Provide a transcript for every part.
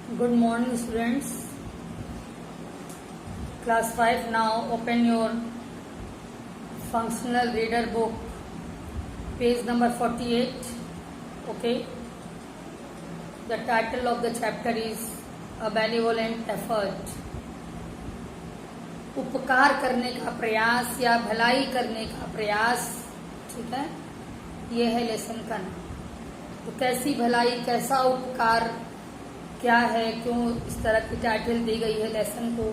Good morning, students. Class 5, now open your functional reader book, page number 48. Okay. The title of the chapter is A Benevolent Effort. उपकार करने का प्रयास या भलाई करने का प्रयास, ठीक है, ये है लेसन का नाम। तो कैसी भलाई, कैसा उपकार, क्या है, क्यों इस तरह की टाइटल दी गई है लेसन को।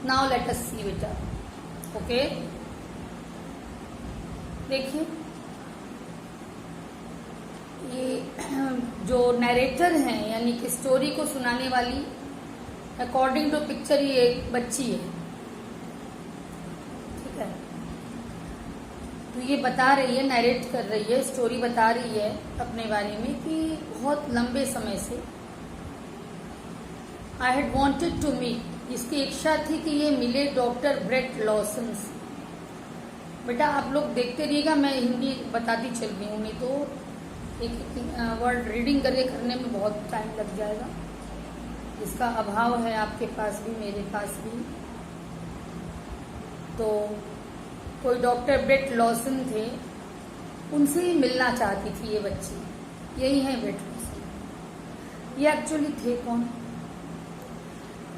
नाउ लेट अस सी बेटा। ओके, देखिए ये जो नरेटर हैं यानी कि स्टोरी को सुनाने वाली, अकॉर्डिंग टू पिक्चर ये एक बच्ची है, ठीक है। तो ये बता रही है, नरेट कर रही है, स्टोरी बता रही है अपने बारे में कि बहुत लंबे समय से I had wanted to meet, इसकी इच्छा थी कि ये मिले डॉक्टर ब्रेट लॉसन से। बेटा आप लोग देखते रहिएगा, मैं हिंदी बताती चल रही हूँ, नहीं तो एक वर्ड रीडिंग करने में बहुत टाइम लग जाएगा। इसका अभाव है आपके पास भी, मेरे पास भी। तो कोई डॉक्टर ब्रेट लॉसन थे, उनसे ही मिलना चाहती थी ये बच्ची। यही है ब्रेट लॉसन। ये एक्चुअली थे कौन?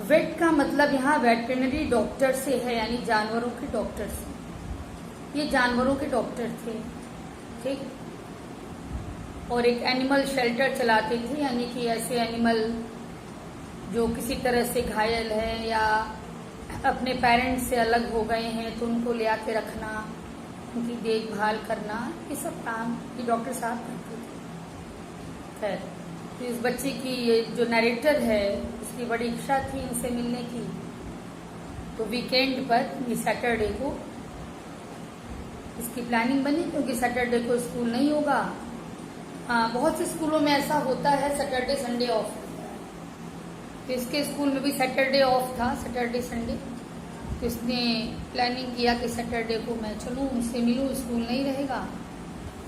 वेट का मतलब यहाँ वेटरनरी डॉक्टर से है, यानी जानवरों के डॉक्टर से। ये जानवरों के डॉक्टर थे, ठीक। और एक एनिमल शेल्टर चलाते थे, यानी कि ऐसे एनिमल जो किसी तरह से घायल है या अपने पेरेंट्स से अलग हो गए हैं, तो उनको ले आके रखना, उनकी देखभाल करना, ये सब काम ये डॉक्टर साहब करते थे। खैर, तो इस बच्ची की ये जो नरेटर है, उसकी बड़ी इच्छा थी इनसे मिलने की। तो वीकेंड पर, सैटरडे को इसकी प्लानिंग बनी, क्योंकि सैटरडे को स्कूल नहीं होगा। बहुत से स्कूलों में ऐसा होता है, सैटरडे संडे ऑफ होता है। तो इसके स्कूल में भी सैटरडे ऑफ था, सैटरडे संडे। तो इसने प्लानिंग किया कि सैटरडे को मैं चलूँ, उनसे मिलूँ, स्कूल नहीं रहेगा।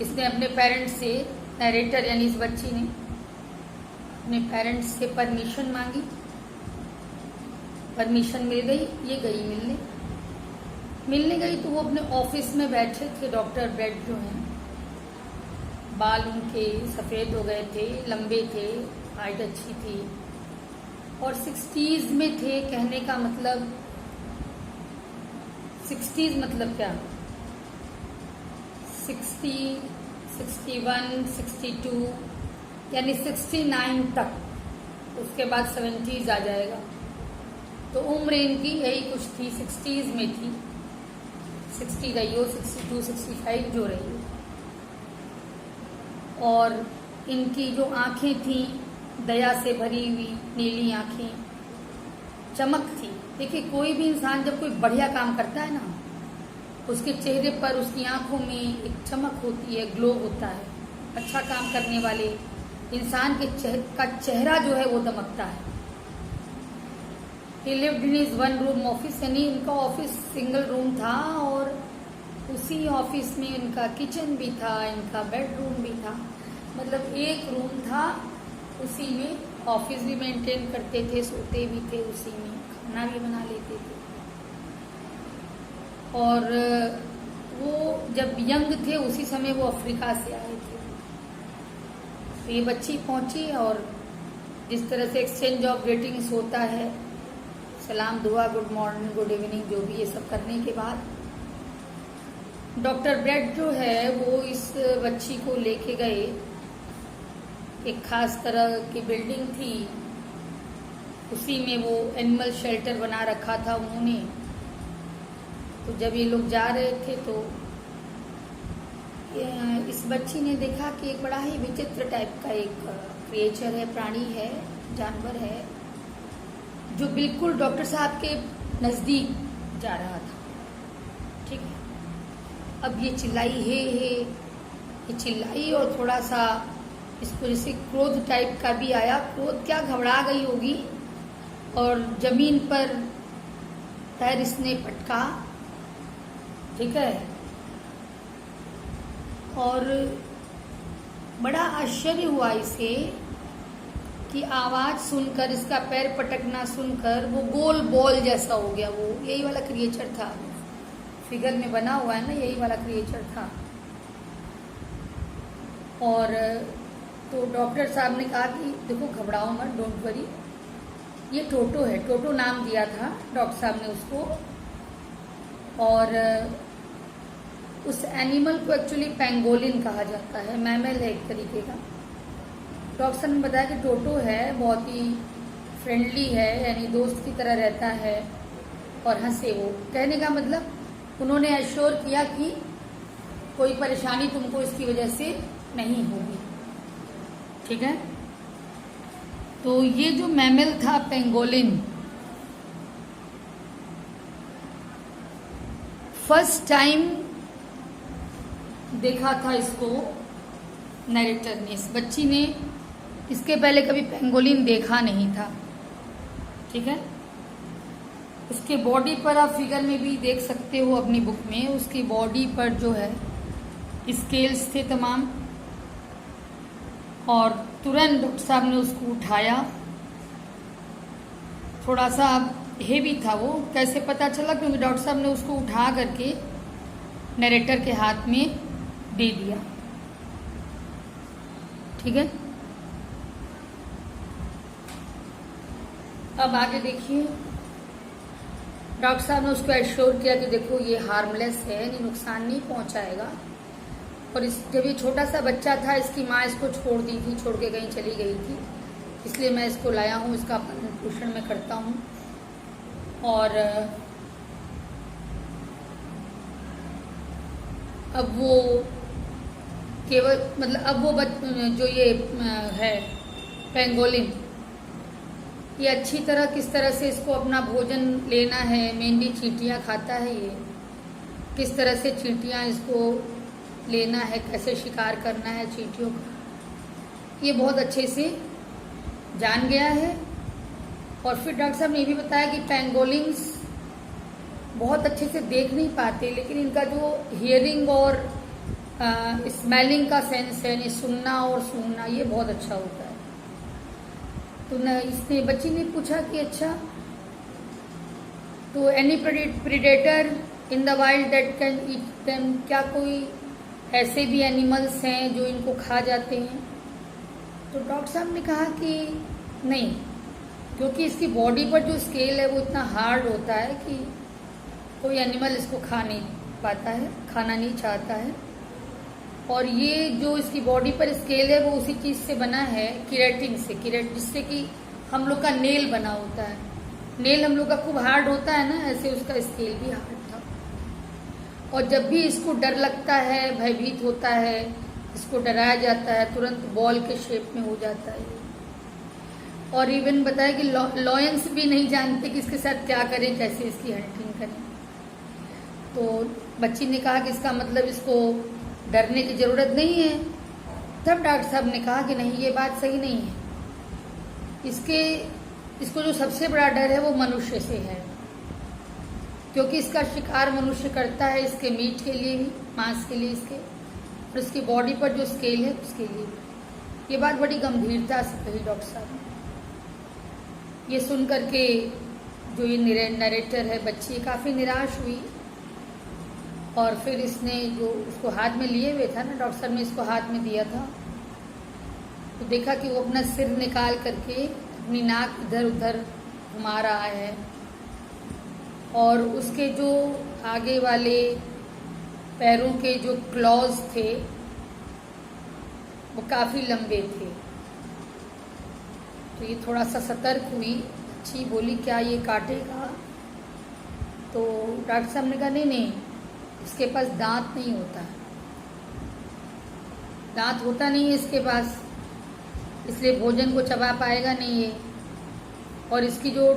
इसने अपने पेरेंट्स से, नरेटर यानी इस बच्ची ने अपने पेरेंट्स से परमिशन मांगी। परमिशन मिल गई, ये गई मिलने गई। तो वो अपने ऑफिस में बैठे थे। डॉक्टर ब्रेट जो हैं, बाल उनके सफ़ेद हो गए थे, लंबे थे, हाइट अच्छी थी और 60s में थे। कहने का मतलब 60s मतलब क्या, 60, 61, 62 यानी 69 तक, उसके बाद 70s आ जाएगा। तो उम्र इनकी यही कुछ थी, 60s में थी। 60 रही हो, 62, 65 जो रही हो। और इनकी जो आंखें थी, दया से भरी हुई नीली आंखें, चमक थी। देखिए, कोई भी इंसान जब कोई बढ़िया काम करता है ना, उसके चेहरे पर, उसकी आंखों में एक चमक होती है, ग्लो होता है। अच्छा काम करने वाले इंसान के का चेहरा जो है वो दमकता है। He lived in his one room office, यानी उनका ऑफिस सिंगल रूम था और उसी ऑफिस में उनका किचन भी था, इनका बेडरूम भी था। मतलब एक रूम था, उसी में ऑफिस भी मेंटेन करते थे, सोते भी थे उसी में, खाना भी बना लेते थे। और वो जब यंग थे, उसी समय वो अफ्रीका से आए थे। तो ये बच्ची पहुंची और जिस तरह से एक्सचेंज ऑफ ग्रीटिंग्स होता है, सलाम दुआ, गुड मॉर्निंग, गुड इवनिंग, जो भी ये सब करने के बाद डॉक्टर ब्रेट जो है वो इस बच्ची को लेके गए। एक खास तरह की बिल्डिंग थी, उसी में वो एनिमल शेल्टर बना रखा था उन्होंने। तो जब ये लोग जा रहे थे तो इस बच्ची ने देखा कि एक बड़ा ही विचित्र टाइप का एक क्रिएचर है, प्राणी है, जानवर है, जो बिल्कुल डॉक्टर साहब के नज़दीक जा रहा था, ठीक है। अब ये चिल्लाई, हे ये चिल्लाई और थोड़ा सा इसको जैसे क्रोध टाइप का भी आया। क्रोध क्या, घबरा गई होगी और जमीन पर पैर इसने पटका, ठीक है। और बड़ा आश्चर्य हुआ इसे कि आवाज सुनकर, इसका पैर पटकना सुनकर वो गोल बॉल जैसा हो गया। वो यही वाला क्रिएचर था, फिगर में बना हुआ है ना, यही वाला क्रिएचर था। और तो डॉक्टर साहब ने कहा कि देखो घबराओ मत, डोंट वरी, ये टोटो है। टोटो नाम दिया था डॉक्टर साहब ने उसको। और उस एनिमल को एक्चुअली पेंगोलिन कहा जाता है, मैमल है एक तरीके का। डॉक्टर साहब ने बताया कि टोटो है, बहुत ही फ्रेंडली है, यानी दोस्त की तरह रहता है और हंसे। वो कहने का मतलब उन्होंने एश्योर किया कि कोई परेशानी तुमको इसकी वजह से नहीं होगी, ठीक है। तो ये जो मैमल था पेंगोलिन, फर्स्ट टाइम देखा था इसको नरेटर ने, इस बच्ची ने। इसके पहले कभी पेंगोलिन देखा नहीं था, ठीक है। उसके बॉडी पर आप फिगर में भी देख सकते हो अपनी बुक में, उसकी बॉडी पर जो है स्केल्स थे तमाम। और तुरंत डॉक्टर साहब ने उसको उठाया। थोड़ा सा हेवी था वो, कैसे पता चला? क्योंकि डॉक्टर साहब ने उसको उठा करके नरेटर के हाथ में दे दिया, ठीक है। अब आगे देखिए, डॉक्टर साहब ने उसको एश्योर किया कि देखो ये हार्मलेस है, यानी नुकसान नहीं पहुंचाएगा। और जब ये छोटा सा बच्चा था, इसकी माँ इसको छोड़ दी थी, छोड़ के कहीं चली गई थी, इसलिए मैं इसको लाया हूँ, इसका पालन पोषण मैं करता हूँ। और अब वो केवल मतलब अब वो जो ये है पेंगोलिन, ये अच्छी तरह किस तरह से इसको अपना भोजन लेना है, मेनली चींटियाँ खाता है ये, किस तरह से चींटियाँ इसको लेना है, कैसे शिकार करना है चींटियों का, ये बहुत अच्छे से जान गया है। और फिर डॉक्टर साहब ने ये भी बताया कि पेंगोलिन्स बहुत अच्छे से देख नहीं पाते, लेकिन इनका जो हियरिंग और स्मेलिंग का सेंस है, यानी सुनना और सूंघना, ये बहुत अच्छा होता है। तो न इसने बच्ची ने पूछा कि अच्छा, तो any predator in the wild that can eat them, क्या कोई ऐसे भी एनिमल्स हैं जो इनको खा जाते हैं? तो डॉक्टर साहब ने कहा कि नहीं, क्योंकि इसकी बॉडी पर जो स्केल है वो इतना हार्ड होता है कि कोई एनिमल इसको खा नहीं पाता है, खाना नहीं चाहता है। और ये जो इसकी बॉडी पर स्केल है वो उसी चीज़ से बना है, केराटिन से, जिससे कि हम लोग का नेल बना होता है। नेल हम लोग का खूब हार्ड होता है ना, ऐसे उसका स्केल भी हार्ड था। और जब भी इसको डर लगता है, भयभीत होता है, इसको डराया जाता है, तुरंत बॉल के शेप में हो जाता है। और इवन बताया कि लॉयंस भी नहीं जानते कि इसके साथ क्या करें, कैसे इसकी हंटिंग करें। तो बच्ची ने कहा कि इसका मतलब इसको डरने की ज़रूरत नहीं है। तब डॉक्टर साहब ने कहा कि नहीं, ये बात सही नहीं है। इसको जो सबसे बड़ा डर है वो मनुष्य से है, क्योंकि इसका शिकार मनुष्य करता है, इसके मीट के लिए भी, मांस के लिए इसके, और इसकी बॉडी पर जो स्केल है उसके लिए भी। ये बात बड़ी गंभीरता से कही डॉक्टर साहब ने। ये सुन करके जो ये नरेटर है, बच्ची काफ़ी निराश हुई। और फिर इसने जो उसको हाथ में लिए हुए था ना, डॉक्टर साहब ने इसको हाथ में दिया था, तो देखा कि वो अपना सिर निकाल करके अपनी नाक इधर उधर घुमा रहा है। और उसके जो आगे वाले पैरों के जो क्लॉज थे वो काफ़ी लंबे थे। तो ये थोड़ा सा सतर्क हुई, अच्छी बोली क्या ये काटेगा? तो डॉक्टर साहब ने कहा नहीं नहीं, इसके पास दांत नहीं होता है, दांत होता नहीं है इसके पास, इसलिए भोजन को चबा पाएगा नहीं ये। और इसकी जो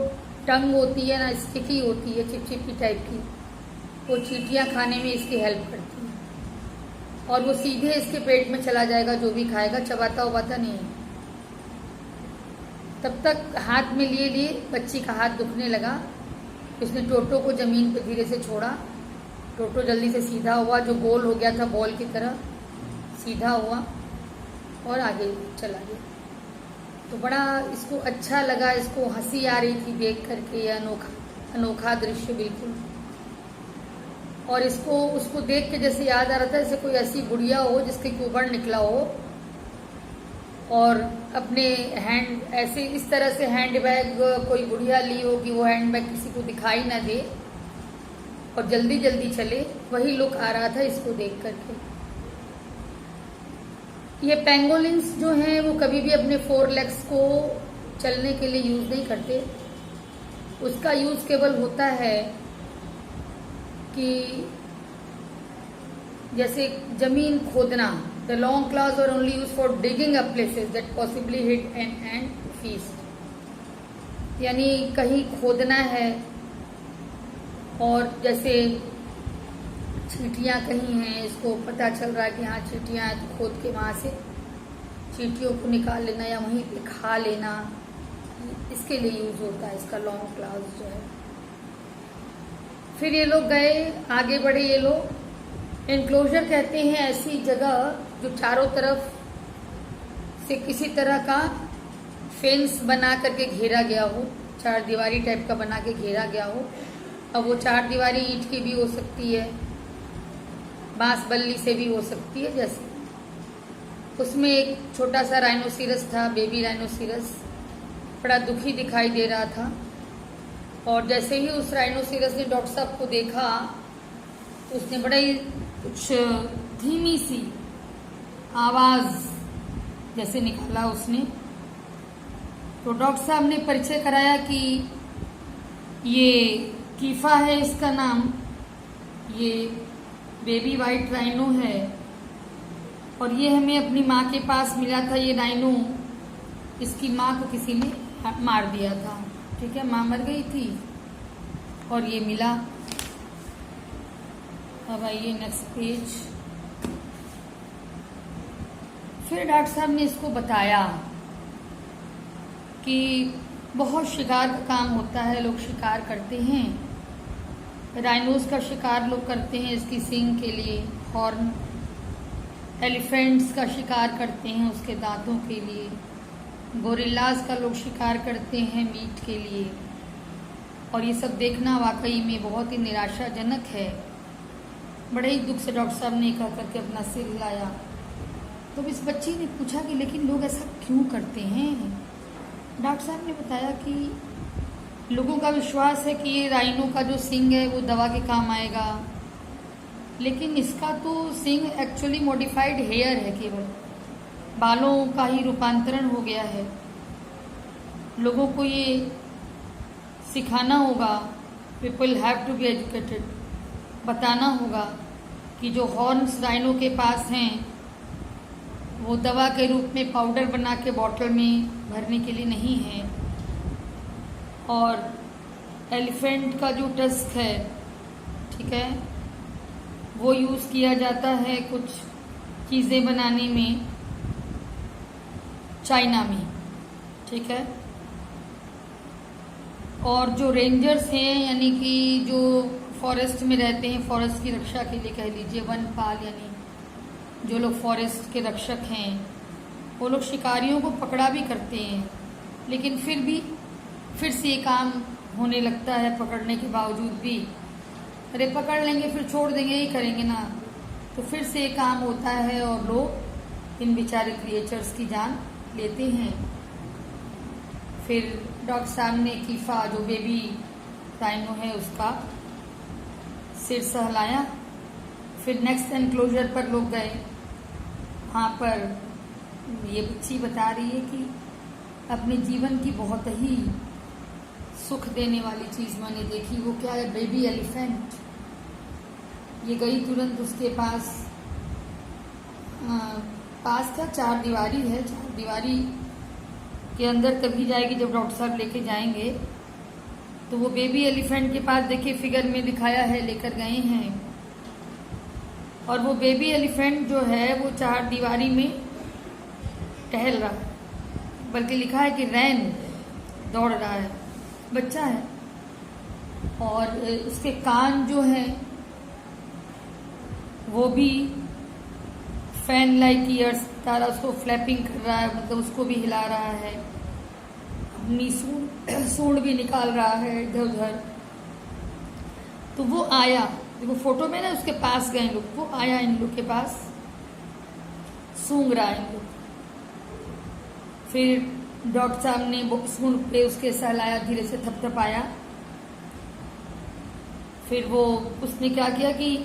टंग होती है ना, स्टिकी होती है, चिपचिपी टाइप की, वो चींटियाँ खाने में इसकी हेल्प करती है। और वो सीधे इसके पेट में चला जाएगा जो भी खाएगा, चबाता उबाता नहीं है। तब तक हाथ में लिए लिए बच्ची का हाथ दुखने लगा। उसने टोटो को ज़मीन पर धीरे से छोड़ा। टोटो जल्दी से सीधा हुआ, जो गोल हो गया था बॉल की तरह सीधा हुआ और आगे चला गया। तो बड़ा इसको अच्छा लगा, इसको हंसी आ रही थी देख करके, ये अनोखा दृश्य बिल्कुल। और इसको उसको देख के जैसे याद आ रहा था जैसे कोई ऐसी गुड़िया हो जिसके ऊपर निकला हो और अपने हैंड ऐसे इस तरह से हैंड बैग कोई गुड़िया ली हो कि वो हैंड बैग किसी को दिखाई ना दे और जल्दी जल्दी चले, वही लुक आ रहा था इसको देख करके। ये पेंगोलिन्स जो हैं वो कभी भी अपने 4 लेग्स को चलने के लिए यूज नहीं करते। उसका यूज केवल होता है कि जैसे जमीन खोदना, the long claws are only use for digging up places that possibly hit and feast, यानी कहीं खोदना है और जैसे चींटियां कहीं हैं, इसको पता चल रहा है कि हाँ चींटियां हैं, तो खोद के वहां से चींटियों को निकाल लेना या वहीं पे खा लेना, इसके लिए यूज होता है इसका लॉन्ग क्लॉज जो है। फिर ये लोग गए, आगे बढ़े ये लोग। एनक्लोजर कहते हैं ऐसी जगह जो चारों तरफ से किसी तरह का फेंस बना करके घेरा गया हो, 4 दीवारी टाइप का बना के घेरा गया हो। अब वो 4 दीवारी ईंट की भी हो सकती है, बांस बल्ली से भी हो सकती है। जैसे उसमें एक छोटा सा राइनोसिरस था, बेबी राइनोसिरस, बड़ा दुखी दिखाई दे रहा था। और जैसे ही उस राइनोसिरस ने डॉक्टर साहब को देखा, उसने बड़ा ही कुछ धीमी सी आवाज जैसे निकाला उसने। तो डॉक्टर साहब ने परिचय कराया कि ये कीफा है इसका नाम, ये बेबी वाइट राइनो है और ये हमें अपनी माँ के पास मिला था। ये राइनो, इसकी माँ को किसी ने मार दिया था, ठीक है, माँ मर गई थी और ये मिला। अब आइए नेक्स्ट पेज। फिर डॉक्टर साहब ने इसको बताया कि बहुत शिकार का काम होता है, लोग शिकार करते हैं, राइनोस का शिकार लोग करते हैं इसकी सींग के लिए, हॉर्न, एलिफेंट्स का शिकार करते हैं उसके दांतों के लिए, गोरिल्लास का लोग शिकार करते हैं मीट के लिए। और ये सब देखना वाकई में बहुत ही निराशाजनक है। बड़े ही दुख से डॉक्टर साहब ने कह करके अपना सिर हिलाया। तो इस बच्ची ने पूछा कि लेकिन लोग ऐसा क्यों करते हैं। डॉक्टर साहब ने बताया कि लोगों का विश्वास है कि ये राइनो का जो सींग है वो दवा के काम आएगा, लेकिन इसका तो सींग एक्चुअली मॉडिफाइड हेयर है, केवल बालों का ही रूपांतरण हो गया है। लोगों को ये सिखाना होगा, people have to be educated, बताना होगा कि जो हॉर्न्स राइनो के पास हैं वो दवा के रूप में पाउडर बना के बॉटल में भरने के लिए नहीं है। और एलिफेंट का जो टस्क है, ठीक है, वो यूज़ किया जाता है कुछ चीज़ें बनाने में चाइना में, ठीक है। और जो रेंजर्स हैं, यानी कि जो फॉरेस्ट में रहते हैं, फॉरेस्ट की रक्षा के लिए कह लीजिए, वनपाल, यानी जो लोग फॉरेस्ट के रक्षक हैं, वो लोग शिकारियों को पकड़ा भी करते हैं, लेकिन फिर से ये काम होने लगता है पकड़ने के बावजूद भी। अरे पकड़ लेंगे फिर छोड़ देंगे, यही करेंगे ना, तो फिर से ये काम होता है और लोग इन बेचारे क्रिएचर्स की जान लेते हैं। फिर डॉक्टर साहब ने कीफा, जो बेबी राइनो है, उसका सिर सहलाया। फिर नेक्स्ट एनक्लोजर पर लोग गए। वहाँ पर ये बच्ची बता रही है कि अपने जीवन की बहुत ही सुख देने वाली चीज़ मैंने देखी। वो क्या है? Baby elephant. ये गई तुरंत उसके पास क्या 4 दीवारी है, 4 दीवारी के अंदर तभी जाएगी जब डॉक्टर साहब लेके जाएंगे। तो वो बेबी एलिफेंट के पास देखिए फिगर में दिखाया है, लेकर गए हैं। और वो बेबी एलिफेंट जो है वो 4 दीवारी में टहल रहा है, बल्कि लिखा है कि रैन, दौड़ रहा है, बच्चा है। और उसके कान जो हैं वो भी फैन लाइक ईयर्स, तारा उसको फ्लैपिंग कर रहा है, मतलब उसको भी हिला रहा है। अपनी सूंड भी निकाल रहा है इधर उधर। तो वो आया, देखो फोटो में ना उसके पास गए लोग, वो आया इन लोग के पास, सूंघ रहा इन लोग। फिर डॉक्टर साहब ने सूंड पे उसके सहलाया, धीरे से थपथपाया। फिर वो उसने क्या किया कि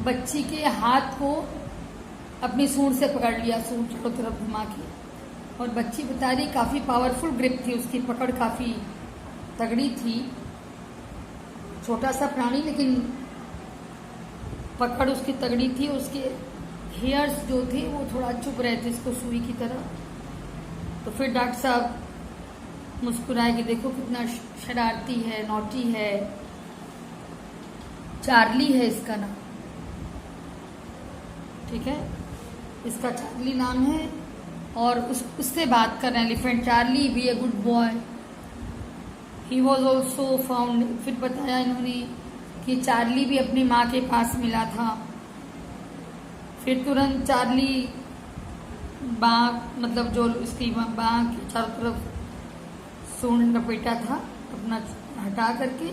बच्ची के हाथ को अपनी सूंड से पकड़ लिया, सूंड चारों तरफ घुमा के। और बच्ची बता रही काफी पावरफुल ग्रिप थी उसकी, पकड़ काफी तगड़ी थी। छोटा सा प्राणी लेकिन पकड़ उसकी तगड़ी थी। उसके हेयर्स जो थे वो थोड़ा चुभ रहे थे इसको सुई की तरह। तो फिर डॉक्टर साहब मुस्कुराए कि देखो कितना शरारती है, नॉटी है। चार्ली है इसका नाम, ठीक है, इसका चार्ली नाम है। और उससे बात कर रहे हैं elephant, Charlie be a good boy, he was also found. फिर बताया इन्होंने कि चार्ली भी अपनी माँ के पास मिला था। फिर तुरंत चार्ली बाँ, मतलब जो इसकी बाँ के चारों तरफ सूंड लपेटा था अपना हटा करके,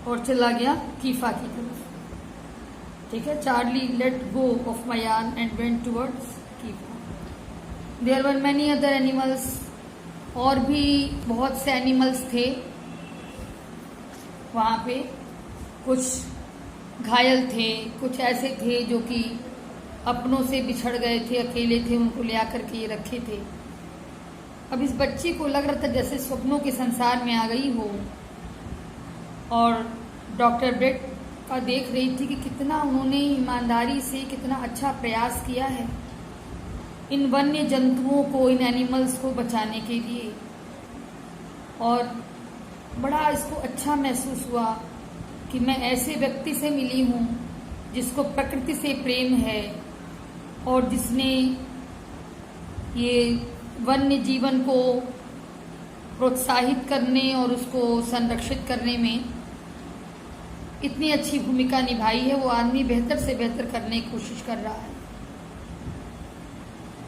और चला गया कीफा की तरफ, ठीक है। Charlie let go of my arm and went towards Kifa. There were many other animals, और भी बहुत से एनिमल्स थे वहाँ पे। कुछ घायल थे, कुछ ऐसे थे जो कि अपनों से बिछड़ गए थे, अकेले थे, उनको ले आकर के ये रखे थे। अब इस बच्ची को लग रहा था जैसे स्वप्नों के संसार में आ गई हो, और डॉक्टर ब्रेट का देख रही थी कि कितना उन्होंने ईमानदारी से कितना अच्छा प्रयास किया है इन वन्य जंतुओं को, इन एनिमल्स को बचाने के लिए। और बड़ा इसको अच्छा महसूस हुआ कि मैं ऐसे व्यक्ति से मिली हूँ जिसको प्रकृति से प्रेम है, और जिसने ये वन्य जीवन को प्रोत्साहित करने और उसको संरक्षित करने में इतनी अच्छी भूमिका निभाई है। वो आदमी बेहतर से बेहतर करने की कोशिश कर रहा है।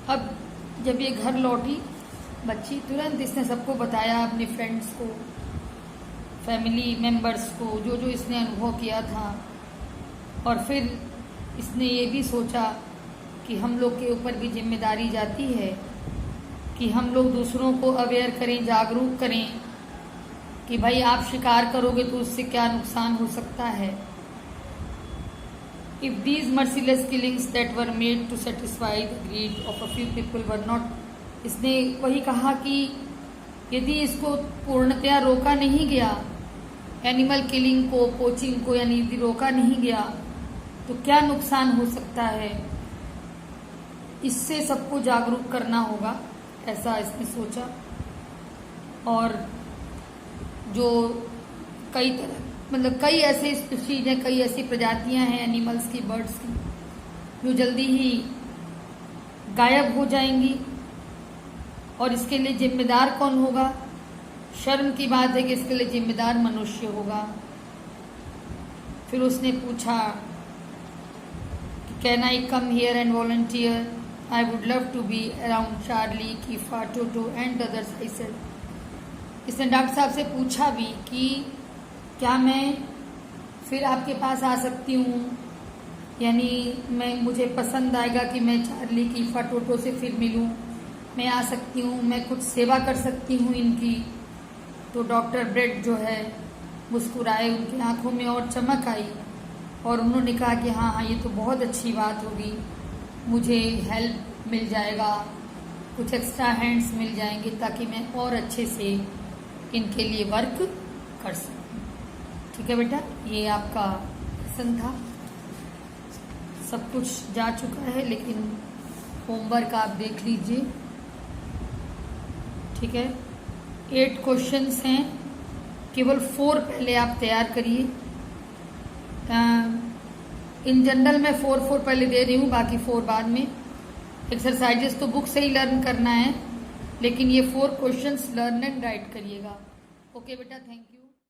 अब जब ये घर लौटी बच्ची, तुरंत इसने सबको बताया, अपने फ्रेंड्स को, फैमिली मेंबर्स को, जो जो इसने अनुभव किया था। और फिर इसने ये भी सोचा कि हम लोग के ऊपर भी जिम्मेदारी जाती है कि हम लोग दूसरों को अवेयर करें, जागरूक करें कि भाई आप शिकार करोगे तो उससे क्या नुकसान हो सकता है। If these merciless killings that were made to satisfy the greed of a few people were not, इसने वही कहा कि यदि इसको पूर्णतया रोका नहीं गया, एनिमल किलिंग को, पोचिंग को, यानी यदि रोका नहीं गया तो क्या नुकसान हो सकता है। इससे सबको जागरूक करना होगा, ऐसा इसने सोचा। और जो कई तरह, मतलब कई ऐसे स्पीशीज हैं, कई ऐसी प्रजातियां हैं एनिमल्स की, बर्ड्स की, जो जल्दी ही गायब हो जाएंगी। और इसके लिए जिम्मेदार कौन होगा? शर्म की बात है कि इसके लिए जिम्मेदार मनुष्य होगा। फिर उसने पूछा can I come here and volunteer, I would love to be around Charlie, Kifa, Toto and others, I said. इसने डॉक्टर साहब से पूछा भी कि क्या मैं फिर आपके पास आ सकती हूँ, यानी मुझे पसंद आएगा कि मैं चार्ली, कीफा, टोटो से फिर मिलूँ, मैं आ सकती हूँ, मैं कुछ सेवा कर सकती हूँ इनकी। तो डॉक्टर ब्रेट जो है मुस्कुराए, उनकी आंखों में और चमक आई, और उन्होंने कहा कि हाँ हाँ, ये तो बहुत अच्छी बात होगी, मुझे हेल्प मिल जाएगा, कुछ एक्स्ट्रा हैंड्स मिल जाएंगे ताकि मैं और अच्छे से इनके लिए वर्क कर सकूँ। ठीक है बेटा, ये आपका लेसन था। सब कुछ जा चुका है, लेकिन होमवर्क आप देख लीजिए, ठीक है। 8 क्वेश्चंस हैं, केवल 4 पहले आप तैयार करिए। इन जनरल मैं 4 पहले दे रही हूँ, बाकी 4 बाद में। एक्सरसाइजेस तो बुक से ही लर्न करना है, लेकिन ये 4 क्वेश्चंस लर्न एंड राइट करिएगा। ओके बेटा, थैंक यू।